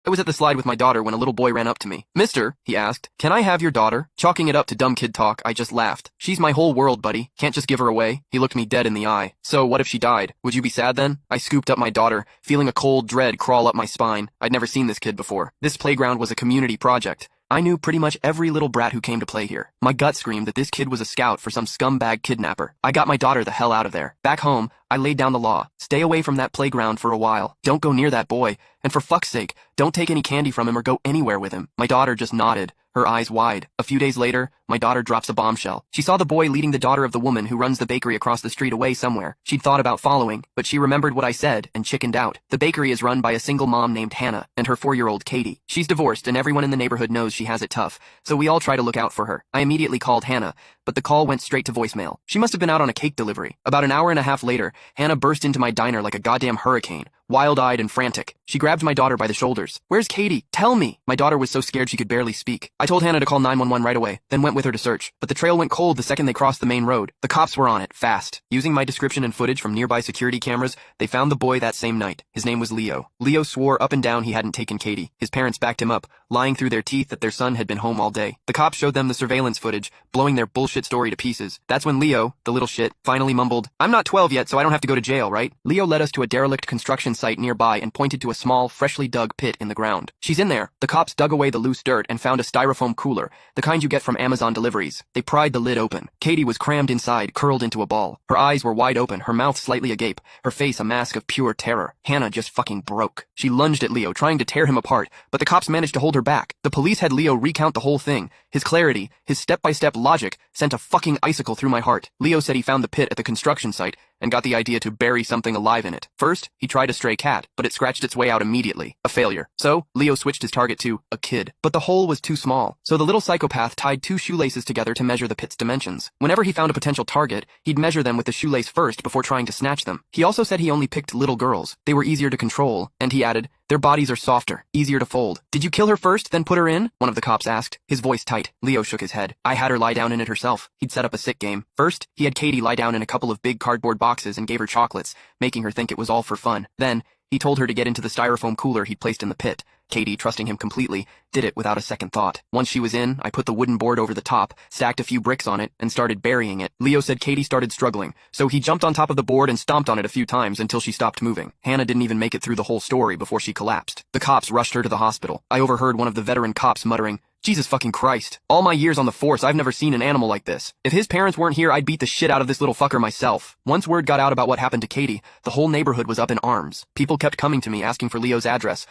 I was at the slide with my daughter when a little boy ran up to me. Mister, he asked, can I have your daughter? Chalking it up to dumb kid talk, I just laughed. She's my whole world, buddy. Can't just give her away. He looked me dead in the eye. So, what if she died? Would you be sad then? I scooped up my daughter, feeling a cold dread crawl up my spine. I'd never seen this kid before. This playground was a community project. I knew pretty much every little brat who came to play here. My gut screamed that this kid was a scout for some scumbag kidnapper. I got my daughter the hell out of there. Back home, I laid down the law. Stay away from that playground for a while. Don't go near that boy. And for fuck's sake, don't take any candy from him or go anywhere with him. My daughter just nodded, her eyes wide. A few days later, my daughter drops a bombshell. She saw the boy leading the daughter of the woman who runs the bakery across the street away somewhere. She'd thought about following, but she remembered what I said and chickened out. The bakery is run by a single mom named Hannah and her 4-year-old Katie. She's divorced and everyone in the neighborhood knows she has it tough, so we all try to look out for her. I immediately called Hannah, but the call went straight to voicemail. She must have been out on a cake delivery. About an hour and a half later, Hannah burst into my diner like a goddamn hurricane, wild-eyed and frantic. She grabbed my daughter by the shoulders. Where's Katie? Tell me! My daughter was so scared she could barely speak. I told Hannah to call 911 right away, then went with her to search. But the trail went cold the second they crossed the main road. The cops were on it, fast. Using my description and footage from nearby security cameras, they found the boy that same night. His name was Leo. Leo swore up and down he hadn't taken Katie. His parents backed him up, lying through their teeth that their son had been home all day. The cops showed them the surveillance footage, blowing their bullshit story to pieces. That's when Leo, the little shit, finally mumbled, I'm not 12 yet, so I don't have to go to jail, right? Leo led us to a derelict construction site nearby and pointed to a small, freshly dug pit in the ground. She's in there. The cops dug away the loose dirt and found a styrofoam cooler, the kind you get from Amazon deliveries. They pried the lid open. Katie was crammed inside, curled into a ball. Her eyes were wide open, her mouth slightly agape, her face a mask of pure terror. Hannah just fucking broke. She lunged at Leo, trying to tear him apart, but the cops managed to hold her back. The police had Leo recount the whole thing. His clarity, his step-by-step logic, sent a fucking icicle through my heart. Leo said he found the pit at the construction site and got the idea to bury something alive in it. First, he tried a stray cat, but it scratched its way out immediately. A failure. So, Leo switched his target to a kid. But the hole was too small, so the little psychopath tied 2 shoelaces together to measure the pit's dimensions. Whenever he found a potential target, he'd measure them with the shoelace first before trying to snatch them. He also said he only picked little girls. They were easier to control, and he added, their bodies are softer, easier to fold. Did you kill her first, then put her in? One of the cops asked, his voice tight. Leo shook his head. I had her lie down in it herself. He'd set up a sick game. First, he had Katie lie down in a couple of big cardboard boxes and gave her chocolates, making her think it was all for fun. Then, he told her to get into the styrofoam cooler he'd placed in the pit. Katie, trusting him completely, did it without a second thought. Once she was in, I put the wooden board over the top, stacked a few bricks on it, and started burying it. Leo said Katie started struggling, so he jumped on top of the board and stomped on it a few times until she stopped moving. Hannah didn't even make it through the whole story before she collapsed. The cops rushed her to the hospital. I overheard one of the veteran cops muttering, Jesus fucking Christ. All my years on the force, I've never seen an animal like this. If his parents weren't here, I'd beat the shit out of this little fucker myself. Once word got out about what happened to Katie, the whole neighborhood was up in arms. People kept coming to me asking for Leo's address,